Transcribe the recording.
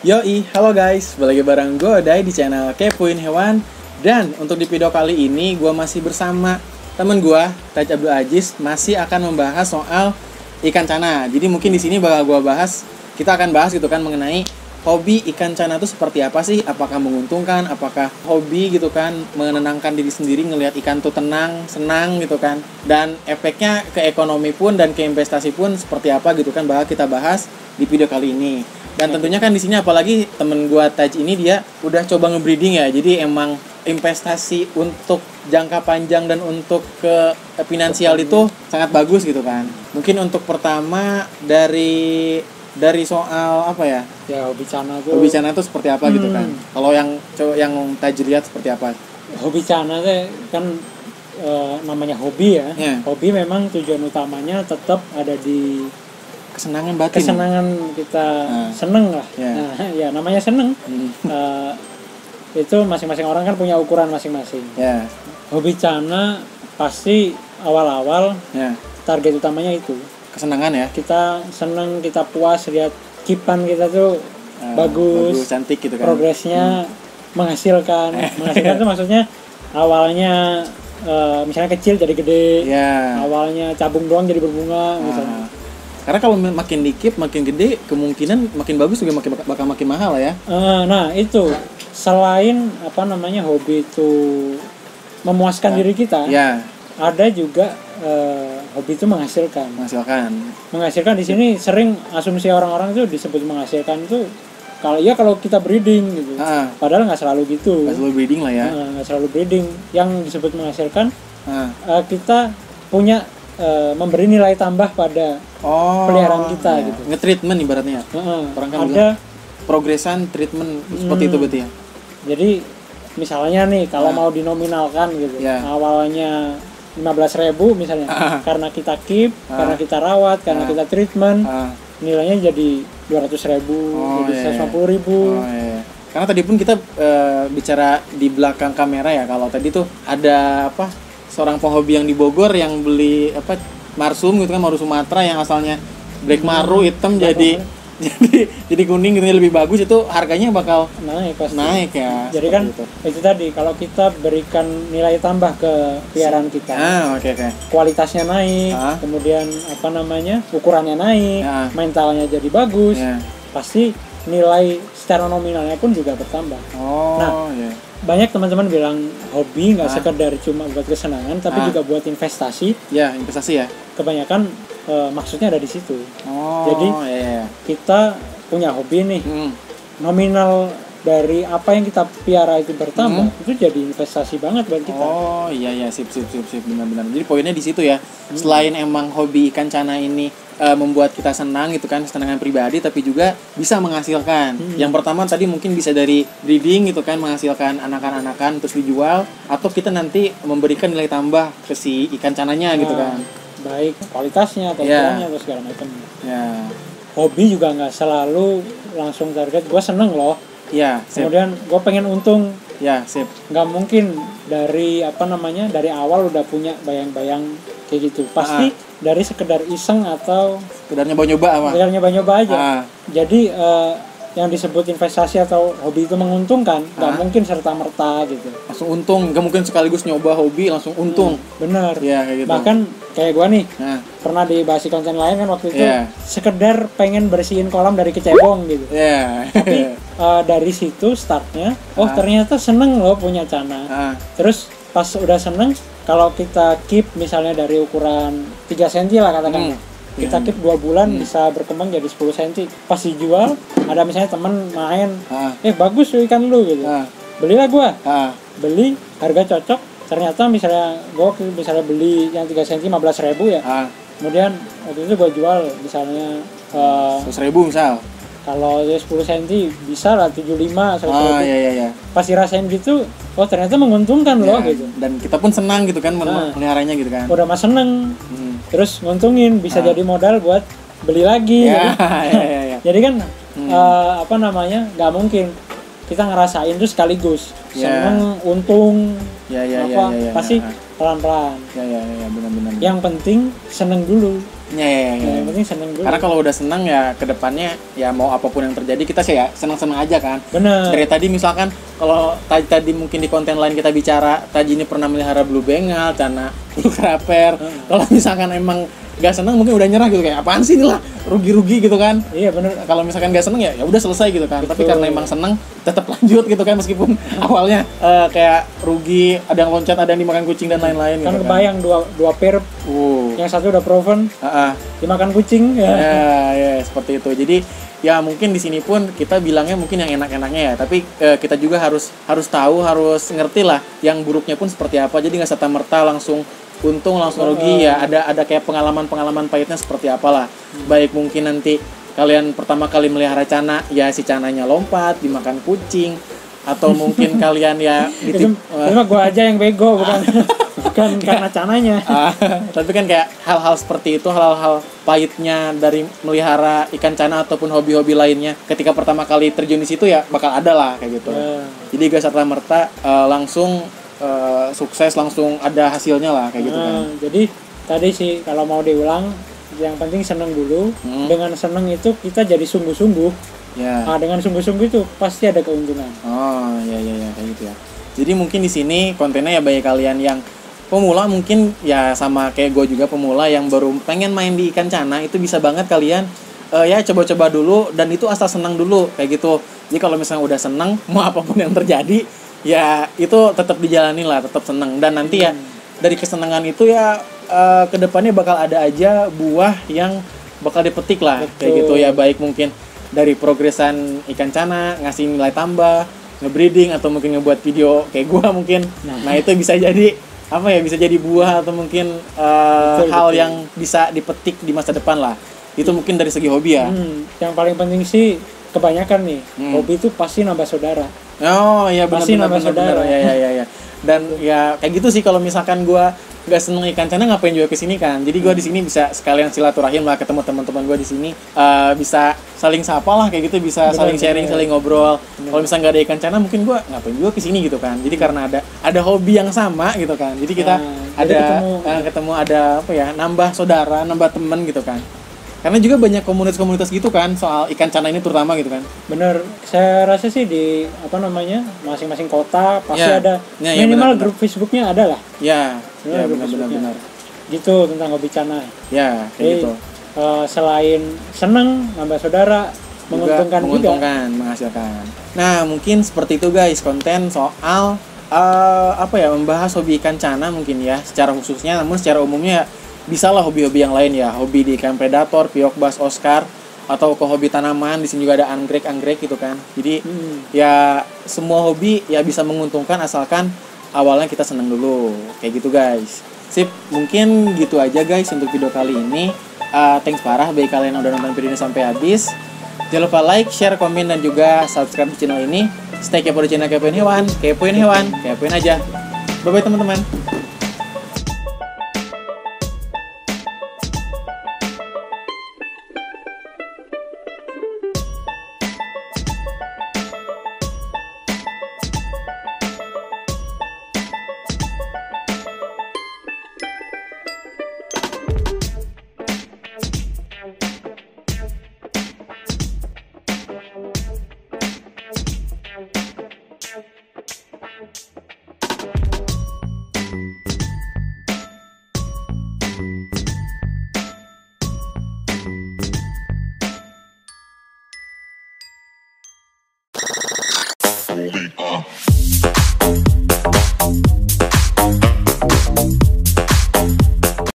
Yoi, halo guys, balik lagi bareng gue Odai di channel Kepoin Hewan. Dan untuk di video kali ini gue masih bersama temen gue, Taj Abdul Aziz, masih akan membahas soal ikan cana. Jadi mungkin di sini bakal gue bahas, kita akan bahas gitu kan mengenai hobi ikan cana itu seperti apa sih? Apakah menguntungkan? Apakah hobi gitu kan menenangkan diri sendiri ngelihat ikan tuh tenang, senang gitu kan? Dan efeknya ke ekonomi pun dan ke investasi pun seperti apa gitu kan? Bakal kita bahas di video kali ini. Dan tentunya kan di sini apalagi temen gua Taj ini dia udah coba ngebreeding ya. Jadi emang investasi untuk jangka panjang dan untuk ke finansial itu sangat bagus gitu kan. Mungkin untuk pertama dari soal apa ya? Ya hobi cana itu seperti apa gitu kan. Kalau yang Taj lihat seperti apa? Hobi cana tuh kan namanya hobi ya. Yeah. Hobi memang tujuan utamanya tetap ada di kesenangan batin. Kesenangan kita seneng lah. Yeah. Nah, ya namanya seneng. Itu masing-masing orang kan punya ukuran masing-masing. Yeah. Hobi cana pasti awal-awal target utamanya itu kesenangan ya. Kita seneng, kita puas lihat kipan kita tuh bagus, cantik gitu kan. Progresnya menghasilkan tuh maksudnya awalnya misalnya kecil jadi gede. Awalnya cabung doang jadi berbunga misalnya. Karena kalau makin dikip, makin gede, kemungkinan makin bagus juga bakal makin mahal ya. Nah itu selain hobi itu memuaskan diri kita, ada juga hobi itu menghasilkan. Menghasilkan di sini sering asumsi orang-orang itu disebut menghasilkan itu kalau kita breeding gitu. Padahal nggak selalu gitu. Nggak selalu breeding lah ya. Nggak selalu breeding. Yang disebut menghasilkan kita punya memberi nilai tambah pada peliharaan kita gitu. Nge-treatment ibaratnya. Orang kan ada progresan treatment seperti itu berarti ya. Jadi misalnya nih kalau mau dinominalkan gitu. Awalnya 15.000 misalnya. Karena kita keep, karena kita rawat, karena kita treatment, nilainya jadi 200.000, jadi 150.000. Karena tadi pun kita bicara di belakang kamera ya, kalau tadi tuh ada seorang penghobi yang di Bogor yang beli marsum gitu kan, maru Sumatera yang asalnya black maru hitam jadi kuning gitu, lebih bagus, itu harganya bakal naik ya. Jadi kan itu tadi kalau kita berikan nilai tambah ke peliharaan kita, kualitasnya naik, kemudian ukurannya naik, mentalnya jadi bagus, pasti nilai secara nominalnya pun juga bertambah. Banyak teman-teman bilang hobi nggak sekedar cuma buat kesenangan, tapi juga buat investasi. Investasi ya. Kebanyakan maksudnya ada di situ. Jadi kita punya hobi nih, nominal dari apa yang kita piara itu bertambah, itu jadi investasi banget buat kita. Sip, benar-benar. Jadi poinnya di situ ya. Selain emang hobi ikan cana ini membuat kita senang gitu kan, kesenangan pribadi, tapi juga bisa menghasilkan. Yang pertama tadi mungkin bisa dari breeding gitu kan, menghasilkan anakan-anakan terus dijual, atau kita nanti memberikan nilai tambah ke si ikan cananya gitu kan. Baik kualitasnya atau ukurannya atau segala macam. Hobi juga nggak selalu langsung target gue seneng loh. Kemudian gue pengen untung. Nggak mungkin dari dari awal udah punya bayang-bayang kayak gitu. Pasti dari sekedar iseng atau sekedar nyoba-nyoba aja. Jadi yang disebut investasi atau hobi itu menguntungkan, nggak mungkin serta-merta gitu. Langsung untung, nggak mungkin sekaligus nyoba hobi langsung untung. Bener. Kayak gitu. Bahkan kayak gue nih, pernah dibahas di konten lain kan waktu itu, sekedar pengen bersihin kolam dari kecebong gitu. Tapi dari situ startnya, ternyata seneng loh punya cana. Terus pas udah seneng, kalau kita keep misalnya dari ukuran 3 cm lah katakan, kita keep 2 bulan bisa berkembang jadi 10 cm. Pas dijual, ada misalnya temen main, bagus ikan lu gitu, belilah gua. Beli, harga cocok, ternyata misalnya gua beli yang 3 cm 15.000 ya. Kemudian waktu itu gua jual misalnya 100.000 misal. Kalau 10 cm bisa lah 75 100.000. Pas dirasain gitu, ternyata menguntungkan loh gitu. Dan kita pun senang gitu kan meliharanya gitu kan. Udah mah seneng. Terus nguntungin, bisa jadi modal buat beli lagi. Jadi kan nggak mungkin kita ngerasain tuh sekaligus. Seneng, untung, pasti pelan-pelan. Benar-benar. Yang penting seneng dulu. Ya. Yang penting seneng dulu. Karena kalau udah seneng ya kedepannya ya mau apapun yang terjadi kita sih ya seneng-seneng aja kan. Bener. Dari tadi misalkan kalau tadi mungkin di konten lain kita bicara Taji ini pernah melihara blue bengal, cana blue craper. Kalau misalkan emang gak seneng mungkin udah nyerah gitu, kayak apaan sih ini lah, rugi-rugi gitu kan. Iya bener. Kalau misalkan gak seneng ya udah selesai gitu kan. Betul. Tapi karena emang seneng tetap lanjut gitu kan, meskipun awalnya kayak rugi, ada yang loncat, ada yang dimakan kucing dan lain-lain kan gitu kebayang dua pair yang satu udah proven dimakan kucing ya seperti itu. Jadi ya mungkin di sini pun kita bilangnya mungkin yang enak-enaknya ya, tapi kita juga harus tahu, harus ngerti lah yang buruknya pun seperti apa. Jadi nggak serta-merta langsung untung langsung rugi ya, ada kayak pengalaman pahitnya seperti apalah. Baik mungkin nanti kalian pertama kali melihara cana ya si cananya lompat dimakan kucing, atau mungkin kalian ya itu mah gue aja yang bego bukan karena cananya. Tapi kan kayak hal-hal seperti itu, hal-hal pahitnya dari melihara ikan cana ataupun hobi-hobi lainnya, ketika pertama kali terjun di situ ya bakal ada lah kayak gitu. Jadi gak serta-merta langsung sukses, langsung ada hasilnya lah kayak gitu kan. Jadi tadi sih kalau mau diulang, yang penting seneng dulu. Dengan seneng itu kita jadi sungguh-sungguh. Dengan sungguh-sungguh itu pasti ada keuntungan. Ya kayak gitu ya. Jadi mungkin di sini kontennya ya bagi kalian yang pemula, mungkin ya sama kayak gue juga pemula yang baru pengen main di ikan cana, itu bisa banget kalian ya coba-coba dulu, dan itu asal senang dulu kayak gitu. Jadi kalau misalnya udah senang, mau apapun yang terjadi ya itu tetap dijalani lah, tetap senang. Dan nanti ya dari kesenangan itu ya kedepannya bakal ada aja buah yang bakal dipetik lah. Betul. Kayak gitu ya, baik mungkin dari progresan ikan cana, ngasih nilai tambah, nge-breeding, atau mungkin ngebuat video kayak gua mungkin. Nah itu bisa jadi apa ya, bisa jadi buah atau mungkin hal yang bisa dipetik di masa depan lah. Itu mungkin dari segi hobi ya. Yang paling penting sih kebanyakan nih hobi itu pasti nambah saudara. Oh iya, benar. Ya. Dan ya kayak gitu sih, kalau misalkan gue nggak seneng ikan cana ngapain juga kesini kan. Jadi gue di sini bisa sekalian silaturahim lah, ketemu teman-teman gue di sini, bisa saling sapa lah kayak gitu, bisa saling sharing, saling ngobrol. Kalau misalnya nggak ada ikan cana mungkin gue ngapain juga kesini gitu kan. Jadi karena ada hobi yang sama gitu kan. Jadi kita ketemu ada apa ya, nambah saudara, nambah teman gitu kan. Karena juga banyak komunitas-komunitas gitu kan soal ikan cana ini terutama gitu kan. Bener, saya rasa sih di masing-masing kota pasti ada minimal grup Facebooknya ada lah. Ya benar. Gitu tentang hobi cana. Ya kayak gitu. Selain senang, nambah saudara, menguntungkan juga, menghasilkan. Nah mungkin seperti itu guys konten soal membahas hobi ikan cana mungkin ya secara khususnya, namun secara umumnya bisa lah hobi-hobi yang lain ya, hobi di ikan predator, piok, bass, oscar, atau ke hobi tanaman. Di sini juga ada anggrek gitu kan. Jadi ya semua hobi ya bisa menguntungkan asalkan awalnya kita senang dulu kayak gitu guys. Sip, mungkin gitu aja guys untuk video kali ini. Thanks parah bagi kalian yang udah nonton video ini sampai habis. Jangan lupa like, share, komen, dan juga subscribe di channel ini. Stay kepo di channel Kepoin Hewan, kepoin aja. Bye bye teman-teman. Holy